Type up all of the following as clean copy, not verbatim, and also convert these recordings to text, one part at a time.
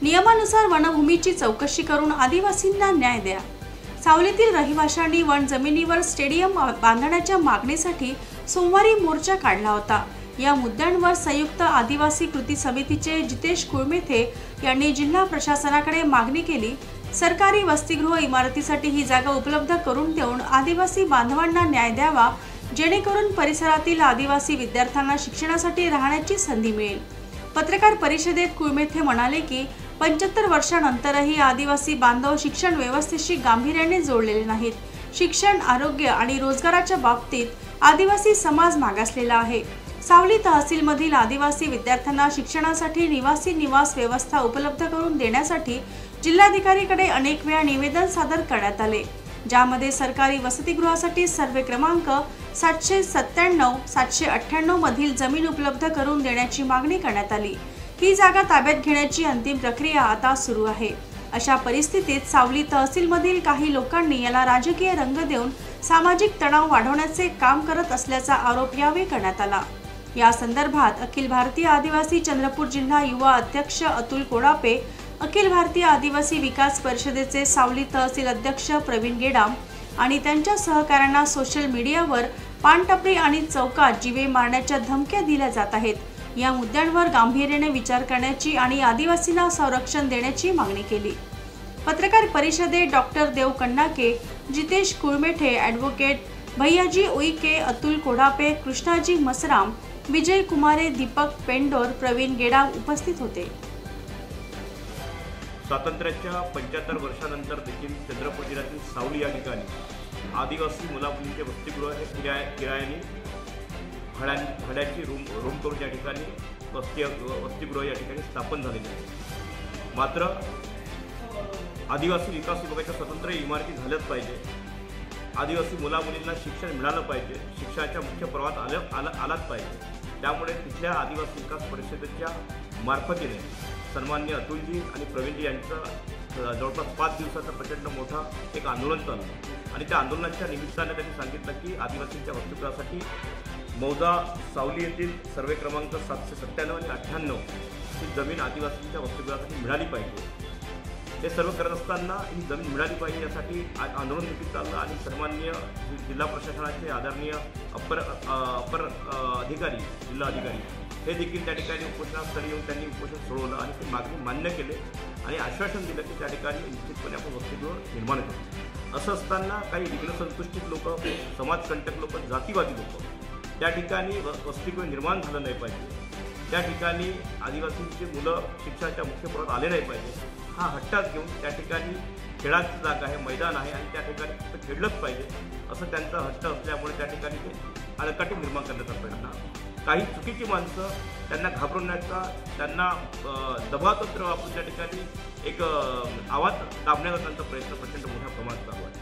नियमानुसार वनभूमीची चौकशी करून आदिवासींना न्याय द्या। सावलीतील रहिवाशांनी वन जमिनीवर स्टेडियम बांधण्याच्या मागणीसाठी सोमवारी मोर्चा काढला होता। या मुद्द्यांवर संयुक्त आदिवासी कृती समितीचे जितेश कुळमेथे यांनी जिल्हा प्रशासनाकडे मागणी केली। सरकारी वसतिगृह इमारतीसाठी ही जागा उपलब्ध करून देऊन आदिवासी बांधवांना न्याय द्यावा, जेणेकरून परिसरातील आदिवासी विद्यार्थ्यांना शिक्षणासाठी राहण्याची संधी मिळेल। पत्रकार परिषदेत कुळमेथे म्हणाले की 75 वर्षांनंतरही आदिवासी बांधव शिक्षण व्यवस्थेशी गांभीर्याने जोडलेले नाहीत। शिक्षण, आरोग्य आणि रोजगाराच्या बाबतीत आदिवासी समाज मागासलेला आहे। सावली तहसीलमधील आदिवासी विद्यार्थ्यांना शिक्षणासाठी निवासी निवास व्यवस्था उपलब्ध करून देण्यासाठी जिल्हाधिकारीकडे अनेक वेळा निवेदन सादर करण्यात आले, ज्यामध्ये सरकारी वसतिगृहासाठी सर्वे क्रमांक 797-798 मधील जमीन उपलब्ध करून देण्याची मागणी करण्यात आली। ही जागा ताब्यात घेण्याची अंतिम प्रक्रिया आता सुरू आहे। अशा परिस्थितीत सावली तहसीलमधील काही लोकांनी याला राजकीय रंग देऊन सामाजिक तणाव वाढवण्याचे काम करत असल्याचा आरोप यावेळी करण्यात आला। या संदर्भात अखिल भारतीय आदिवासी चंद्रपूर जिल्हा युवा अध्यक्ष अतुल कोडापे, अखिल भारतीय आदिवासी विकास परिषदेचे सावली तहसील अध्यक्ष प्रवीण गेडाम आणि त्यांच्या सहकाऱ्यांना सोशल मीडियावर पानटपरी आणि चौकात जीवे मारण्याच्या धमक्या दिल्या जात आहेत। या मुद्द्यांवर गांभीर्याने विचार करण्याची आणि आदिवासींना संरक्षण देण्याची मागणी केली। पत्रकार परिषदेत डॉक्टर देव कन्नाके, जितेश कुळमेठे, ॲडव्होकेट भैयाजी उईके, अतुल कोडापे, कृष्णाजी मसराम, विजय कुमारे, दीपक पेंडोर, प्रवीण गेडाम उपस्थित होते। स्वातंत्र्याच्या 75 वर्षानंतर देखील चंद्रपूर जिल्ह्यातील सावली या ठिकाणी आदिवासी मुलामुलींचे वसतिगृह हे किरायाने भाड्याची रूम करून या ठिकाणी वसतिगृह या ठिकाणी स्थापन झालेले आहे। मात्र आदिवासी विकास विभागाच्या स्वतंत्र इमारती झाल्याच पाहिजे। आदिवासी मुलामुलींना शिक्षण मिळालं पाहिजे, शिक्षणाच्या मुख्य प्रवाहात आलाच पाहिजे। त्यामुळे तिथल्या आदिवासी विकास परिषदेच्या मार्फतीने सन्माननीय अतुलजी आणि प्रवीणजी यांचं जवळपास 5 दिवसाचा प्रचंड मोठा एक आंदोलन चाललं आणि त्या आंदोलनाच्या निमित्ताने त्यांनी सांगितलं की आदिवासींच्या वसतिगृहासाठी मौदा सावली येथील सर्वे क्रमांक 797 आणि 98 ही जमीन आदिवासींच्या वसतिगृहासाठी मिळाली पाहिजे। हे सर्व करत असताना ही जमीन मिळाली पाहिजे यासाठी आंदोलन देखील चाललं आणि सन्माननीय जिल्हा प्रशासनाचे आदरणीय अपर अधिकारी, जिल्हा अधिकारी हे देखील त्या ठिकाणी उपोषणास्थळी येऊन त्यांनी उपोषण सोडवलं आणि ते मागणी मान्य केले आणि आश्वासन दिलं की त्या ठिकाणी निश्चितपणे आपण वसतिगृह निर्माण करू। असं असताना काही विघ्नसंतुष्टित लोक, समाजकंटक लोक, जातीवादी लोक त्या ठिकाणी वसतिगृह निर्माण झालं नाही पाहिजे, त्या ठिकाणी आदिवासींची मुलं शिक्षणाच्या मुख्य प्रवाहात आले नाही पाहिजे हा हट्टाच घेऊन त्या ठिकाणी खेळाची जागा आहे, मैदान आहे आणि त्या ठिकाणी फक्त खेळलंच पाहिजे असं त्यांचा हट्ट असल्यामुळे त्या ठिकाणी ते अडकाटी निर्माण करण्याचा प्रयत्न, काही चुकीची माणसं त्यांना घाबरवण्याचा, त्यांना दबावतंत्र वापरून त्या ठिकाणी एक आवाज दाबण्याचा त्यांचा प्रयत्न प्रचंड मोठ्या प्रमाणात चालू आहे।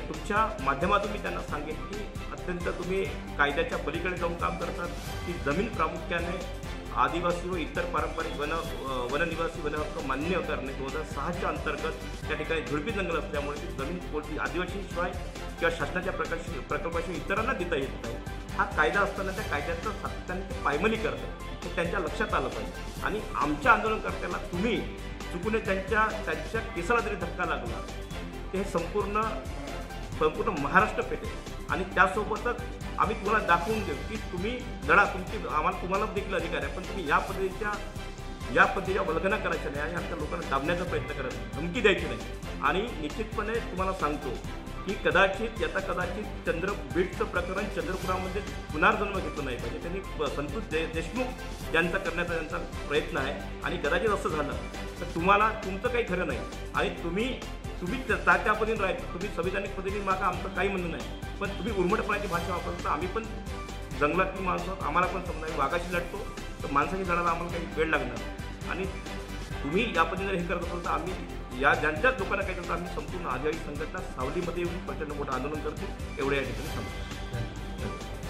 तुमच्या माध्यमातून मी त्यांना सांगेन की अत्यंत तुम्ही कायद्याच्या पलीकडे जाऊन काम करतात की जमीन प्रामुख्याने आदिवासी व इतर पारंपरिक वननिवासी वनहक्क मान्य करणे 2006च्या अंतर्गत त्या ठिकाणी झुडपी जंगल असल्यामुळे ती जमीन कोणती आदिवासीशिवाय किंवा शासनाच्या प्रकल्पाशिवाय इतरांना देता येत नाही। हा कायदा असताना त्या कायद्याचं सातत्याने ते पायमली करतात हे त्यांच्या लक्षात आलं पाहिजे आणि आमच्या आंदोलनकर्त्याला तुम्ही चुकून त्यांच्या केसाला जरी धक्का लागला ते संपूर्ण महाराष्ट्र पेटेल आणि त्यासोबतच आम्ही तुम्हाला दाखवून देऊ की तुम्ही लढा, तुम्हाला देखील अधिकार आहे, पण तुम्ही या पद्धतीच्या वल्गना करायच्या नाही आणि आमच्या लोकांना दाबण्याचा प्रयत्न करायचा, धमकी द्यायची नाही। आणि निश्चितपणे तुम्हाला सांगतो की कदाचित बीडचं प्रकरण चंद्रपुरामध्ये पुनर्जन्म घेतलं नाही पाहिजे। त्यांनी संतोष देशमुख यांचा करण्याचा त्यांचा प्रयत्न आहे आणि कदाचित असं झालं तर तुमचं काही खरं नाही आणि तुम्ही त्या पद्धतीने राहायचं, तुम्ही संविधानिक पद्धतीने मागा, आमचं काही म्हणणं नाही, पण तुम्ही उर्मटपणाची भाषा वापरता। आम्ही पण जंगलातली माणसं, आम्हाला पण समजा वाघाशी लढतो तर माणसाची लढायला आम्हाला काही वेळ लागणार आणि तुम्ही या पद्धतीने हे करत असाल तर आम्ही या ज्यांच्याच लोकांना काय करतो आम्ही संपूर्ण आदिवासी संघटना सावलीमध्ये येऊन प्रचंड मोठं आंदोलन करतो एवढे या ठिकाणी सांगतो।